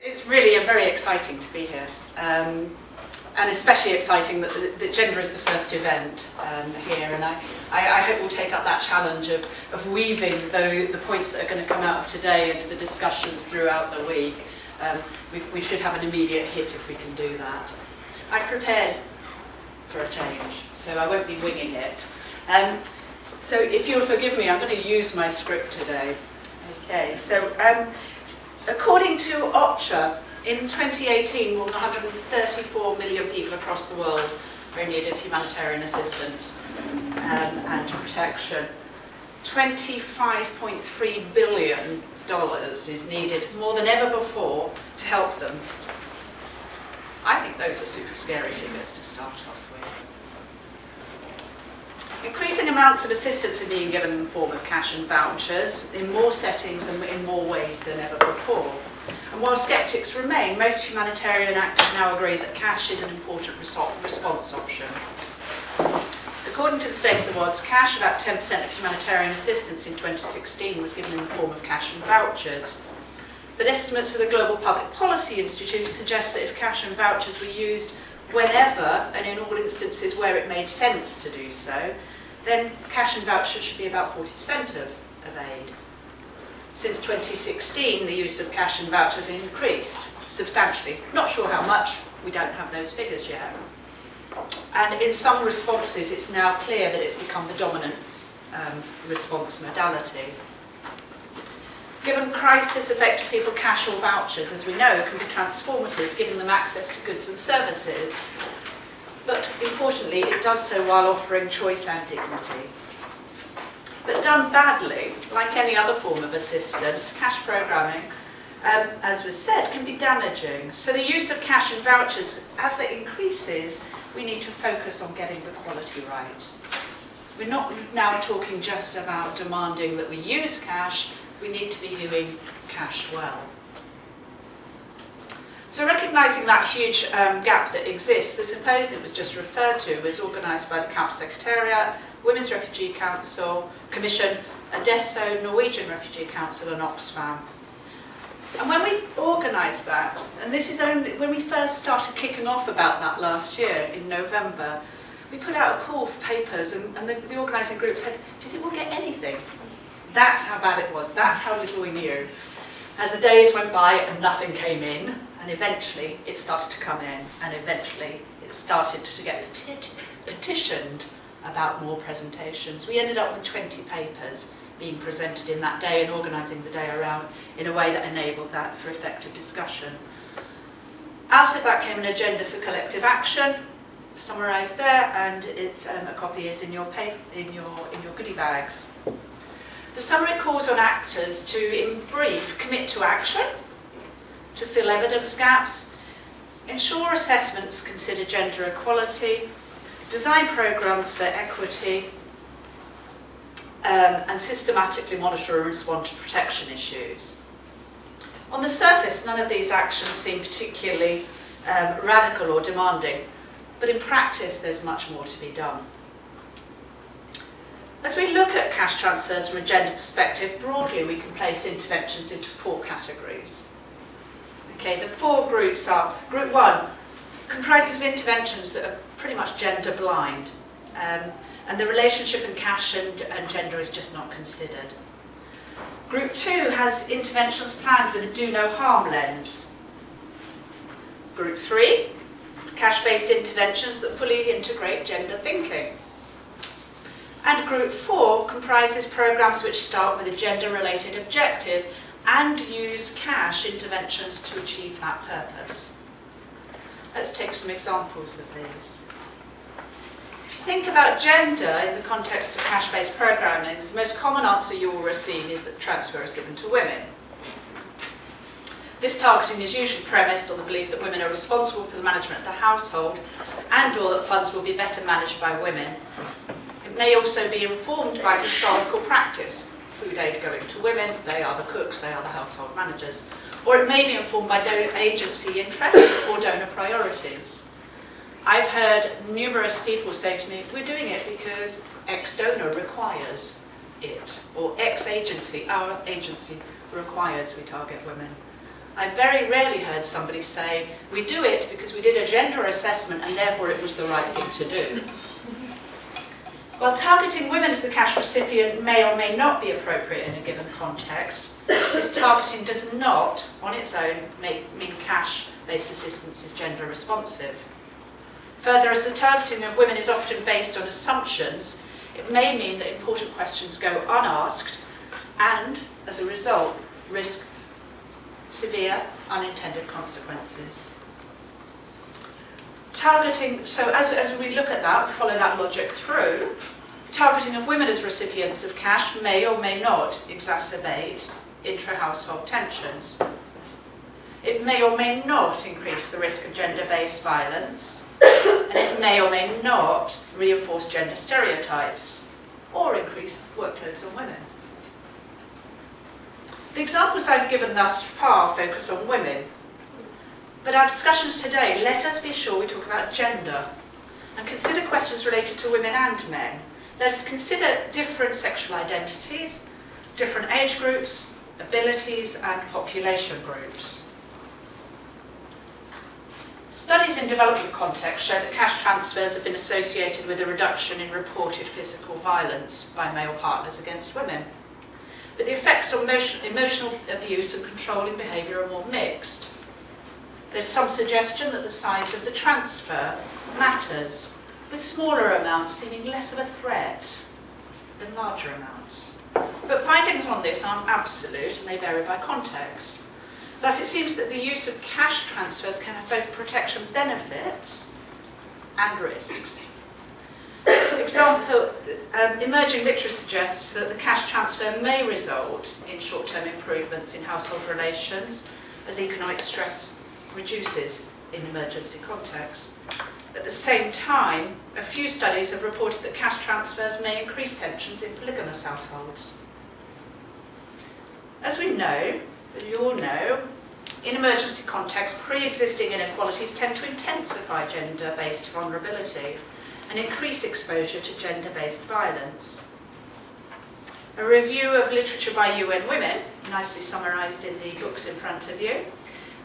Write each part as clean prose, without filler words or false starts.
It's really very exciting to be here, and especially exciting that Gender is the first event here, and I hope we'll take up that challenge of weaving the points that are going to come out of today into the discussions throughout the week. We should have an immediate hit if we can do that. I've prepared for a change, so I won't be winging it. So if you'll forgive me, I'm going to use my script today. Okay, so according to OCHA, in 2018, more than 134 million people across the world are in need of humanitarian assistance and protection. $25.3 billion is needed, more than ever before, to help them. I think those are super scary figures to start off with. Increasing amounts of assistance are being given in the form of cash and vouchers in more settings and in more ways than ever before. And while sceptics remain, most humanitarian actors now agree that cash is an important response option. According to the State of the World's Cash, about 10% of humanitarian assistance in 2016 was given in the form of cash and vouchers. But estimates of the Global Public Policy Institute suggest that if cash and vouchers were used whenever and in all instances where it made sense to do so, then cash and vouchers should be about 40% of aid. Since 2016, the use of cash and vouchers has increased substantially. Not sure how much, we don't have those figures yet. And in some responses, it's now clear that it's become the dominant response modality. Given crisis-affected people, cash or vouchers, as we know, can be transformative, giving them access to goods and services. But importantly, it does so while offering choice and dignity. But done badly, like any other form of assistance, cash programming, as was said, can be damaging. So the use of cash and vouchers, as it increases, we need to focus on getting the quality right. We're not now talking just about demanding that we use cash, we need to be doing cash well. So recognising that huge gap that exists, the symposium was just referred to was organised by the CaLP Secretariat, Women's Refugee Council, Commission, Adesso, Norwegian Refugee Council and Oxfam. And when we organised that, and this is only when we first started kicking off about that last year in November, we put out a call for papers and the organising group said, do you think we'll get anything? That's how bad it was, that's how little we knew. And the days went by and nothing came in, and eventually it started to come in, and eventually it started to get petitioned about more presentations. We ended up with 20 papers being presented in that day and organising the day around in a way that enabled that for effective discussion. Out of that came an agenda for collective action, summarised there, and it's a copy is in your goodie bags. The summary calls on actors to, in brief, commit to action, to fill evidence gaps, ensure assessments consider gender equality, design programmes for equity, and systematically monitor and respond to protection issues. On the surface, none of these actions seem particularly radical or demanding, but in practice there's much more to be done. As we look at cash transfers from a gender perspective, broadly we can place interventions into 4 categories. Okay, the 4 groups are, Group 1 comprises of interventions that are pretty much gender blind, and the relationship in cash and gender is just not considered. Group 2 has interventions planned with a do no harm lens. Group 3, cash-based interventions that fully integrate gender thinking. And Group 4 comprises programmes which start with a gender-related objective and use cash interventions to achieve that purpose. Let's take some examples of these. If you think about gender in the context of cash-based programming, the most common answer you will receive is that transfer is given to women. This targeting is usually premised on the belief that women are responsible for the management of the household and/or that funds will be better managed by women. It may also be informed by historical practice, food aid going to women, they are the cooks, they are the household managers. Or it may be informed by agency interests or donor priorities. I've heard numerous people say to me, we're doing it because X donor requires it, or X agency, our agency requires we target women. I very rarely heard somebody say, we do it because we did a gender assessment and therefore it was the right thing to do. While targeting women as the cash recipient may or may not be appropriate in a given context, this targeting does not, on its own, mean cash-based assistance is gender responsive. Further, as the targeting of women is often based on assumptions, it may mean that important questions go unasked and, as a result, risk severe unintended consequences. Targeting, so as we look at that, follow that logic through, targeting of women as recipients of cash may or may not exacerbate intra-household tensions. It may or may not increase the risk of gender-based violence, and it may or may not reinforce gender stereotypes or increase workloads on women. The examples I've given thus far focus on women, but our discussions today let us be sure we talk about gender and consider questions related to women and men. Let us consider different sexual identities, different age groups, abilities and population groups. Studies in development contexts show that cash transfers have been associated with a reduction in reported physical violence by male partners against women. But the effects on emotional abuse and controlling behaviour are more mixed. There's some suggestion that the size of the transfer matters, with smaller amounts seeming less of a threat than larger amounts. But findings on this aren't absolute and they vary by context. Thus, it seems that the use of cash transfers can have both protection benefits and risks. For example, emerging literature suggests that the cash transfer may result in short-term improvements in household relations as economic stress reduces in emergency contexts. At the same time, a few studies have reported that cash transfers may increase tensions in polygamous households. As we know, as you all know, in emergency contexts, pre-existing inequalities tend to intensify gender-based vulnerability and increase exposure to gender-based violence. A review of literature by UN Women, nicely summarised in the books in front of you,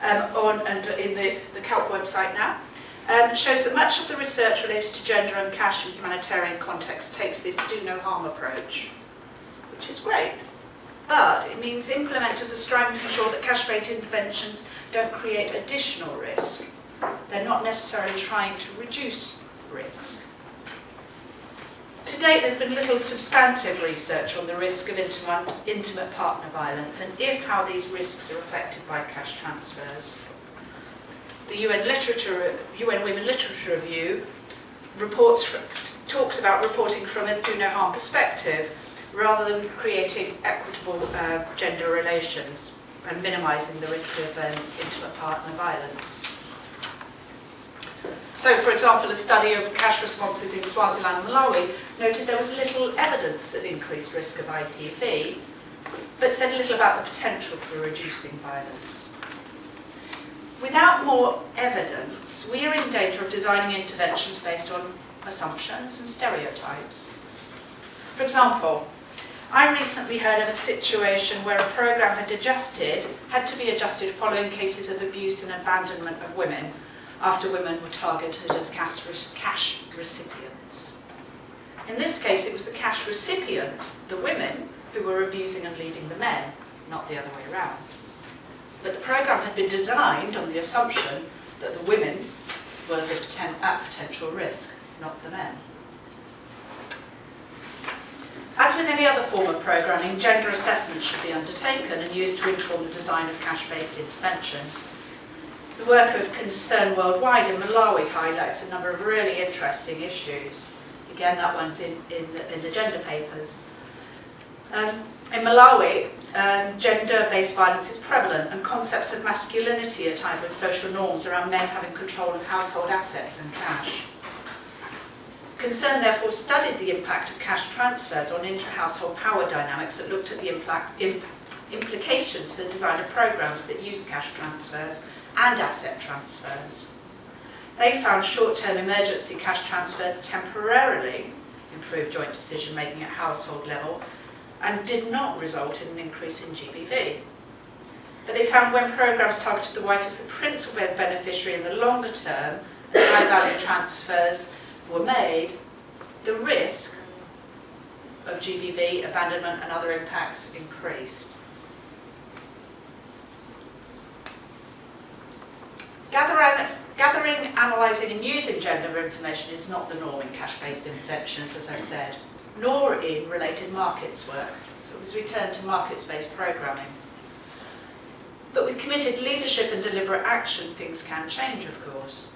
and in the CaLP website now, shows that much of the research related to gender and cash in humanitarian contexts takes this do no harm approach, which is great. But it means implementers are striving to ensure that cash-based interventions don't create additional risk. They're not necessarily trying to reduce risk. To date, there's been little substantive research on the risk of intimate partner violence and how these risks are affected by cash transfers. The UN Women Literature Review talks about reporting from a do no harm perspective rather than creating equitable gender relations and minimising the risk of intimate partner violence. So, for example, a study of cash responses in Swaziland and Malawi noted there was little evidence of increased risk of IPV, but said little about the potential for reducing violence. Without more evidence, we are in danger of designing interventions based on assumptions and stereotypes. For example, I recently heard of a situation where a programme had to be adjusted following cases of abuse and abandonment of women after women were targeted as cash recipients. In this case, it was the cash recipients, the women, who were abusing and leaving the men, not the other way around. But the programme had been designed on the assumption that the women were at potential risk, not the men. As with any other form of programming, gender assessment should be undertaken and used to inform the design of cash-based interventions. The work of Concern Worldwide in Malawi highlights a number of really interesting issues. Again, that one's in the gender papers. In Malawi, gender-based violence is prevalent and concepts of masculinity are tied with social norms around men having control of household assets and cash. Concern therefore studied the impact of cash transfers on intra-household power dynamics that looked at the implications for the design of programmes that used cash transfers and asset transfers. They found short-term emergency cash transfers temporarily improved joint decision-making at household level and did not result in an increase in GBV. But they found when programmes targeted the wife as the principal beneficiary in the longer term, and high-value transfers were made, the risk of GBV, abandonment and other impacts increased. Gathering, analysing and using gender information is not the norm in cash-based interventions, as I've said, nor in related markets work. So it was returned to markets-based programming. But with committed leadership and deliberate action, things can change, of course,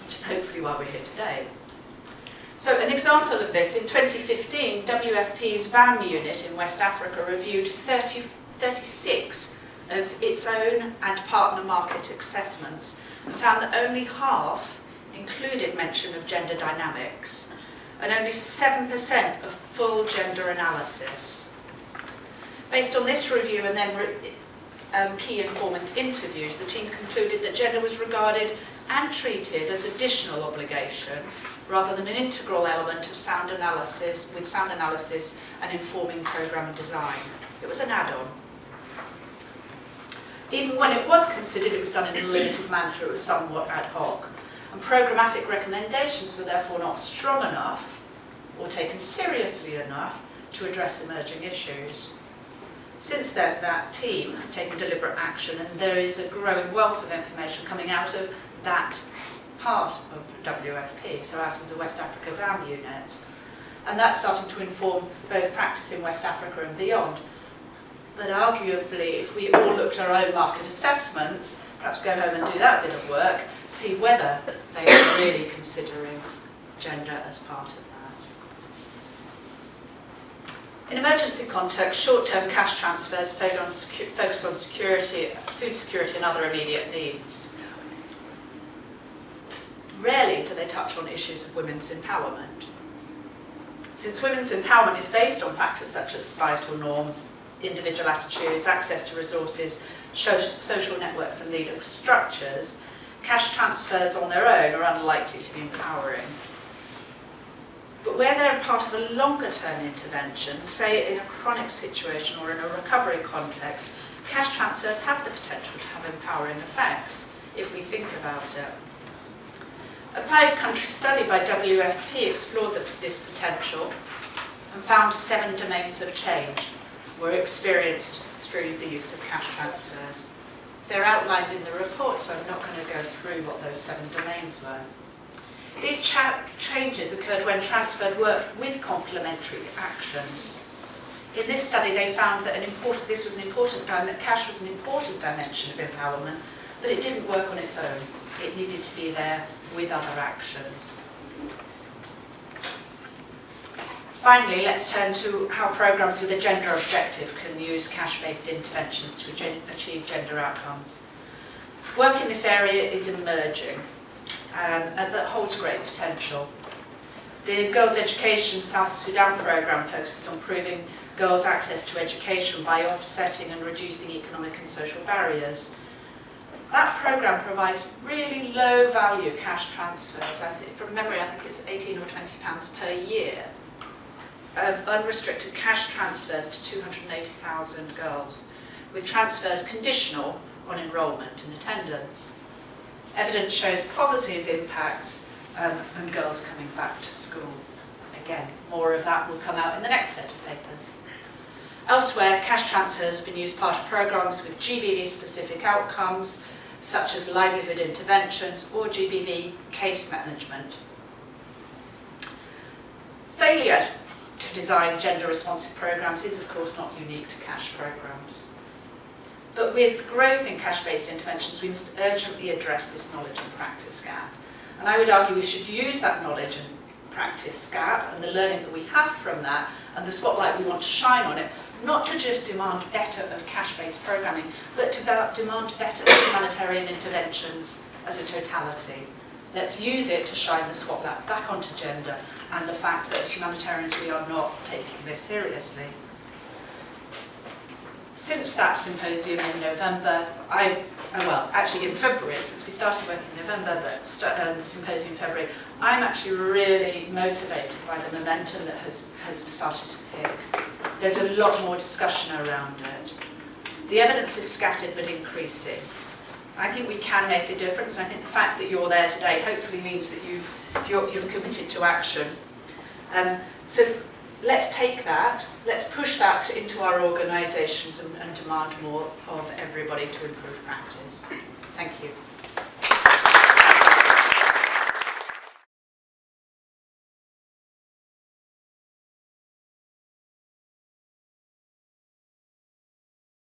which is hopefully why we're here today. So an example of this, in 2015, WFP's VAM unit in West Africa reviewed 36 of its own and partner market assessments and found that only half included mention of gender dynamics and only 7% of full gender analysis. Based on this review and then key informant interviews, the team concluded that gender was regarded and treated as additional obligation rather than an integral element of sound analysis and informing programme design. It was an add-on. Even when it was considered, it was done in a limited manner, it was somewhat ad hoc. And programmatic recommendations were therefore not strong enough or taken seriously enough to address emerging issues. Since then, that team have taken deliberate action, and there is a growing wealth of information coming out of that part of WFP, so out of the West Africa VAM unit. And that's starting to inform both practice in West Africa and beyond. But arguably, if we all looked at our own market assessments, perhaps go home and do that bit of work, see whether they are really considering gender as part of that. In emergency context, short-term cash transfers focus on security, food security and other immediate needs. Rarely do they touch on issues of women's empowerment. Since women's empowerment is based on factors such as societal norms, individual attitudes, access to resources, social networks and legal structures, cash transfers on their own are unlikely to be empowering. But where they're part of a longer-term intervention, say in a chronic situation or in a recovery context, cash transfers have the potential to have empowering effects, if we think about it. A 5-country study by WFP explored this potential and found 7 domains of change were experienced through the use of cash transfers. They're outlined in the report, so I'm not going to go through what those 7 domains were. These changes occurred when transferred worked with complementary actions. In this study, they found that cash was an important dimension of empowerment, but it didn't work on its own. It needed to be there with other actions. Finally, let's turn to how programmes with a gender objective can use cash-based interventions to achieve gender outcomes. Work in this area is emerging, and that holds great potential. The Girls' Education South Sudan programme focuses on improving girls' access to education by offsetting and reducing economic and social barriers. That programme provides really low-value cash transfers. From memory, I think it's £18 or £20 per year. Unrestricted cash transfers to 280,000 girls, with transfers conditional on enrolment and attendance. Evidence shows positive impacts and girls coming back to school. Again, more of that will come out in the next set of papers. Elsewhere, cash transfers have been used as part of programmes with GBV-specific outcomes, such as livelihood interventions or GBV case management. Failure to design gender-responsive programmes is, of course, not unique to cash programmes. But with growth in cash-based interventions, we must urgently address this knowledge and practice gap. And I would argue we should use that knowledge and practice gap and the learning that we have from that and the spotlight we want to shine on it, not to just demand better of cash-based programming, but to demand better of humanitarian interventions as a totality. Let's use it to shine the spotlight back onto gender and the fact that as humanitarians we are not taking this seriously. Since that symposium in November, actually in February, since we started working in November, but the symposium in February, I'm actually really motivated by the momentum that has started to pick. There's a lot more discussion around it. The evidence is scattered but increasing. I think we can make a difference. I think the fact that you're there today hopefully means that you've committed to action. So let's take that, let's push that into our organisations and demand more of everybody to improve practice. Thank you.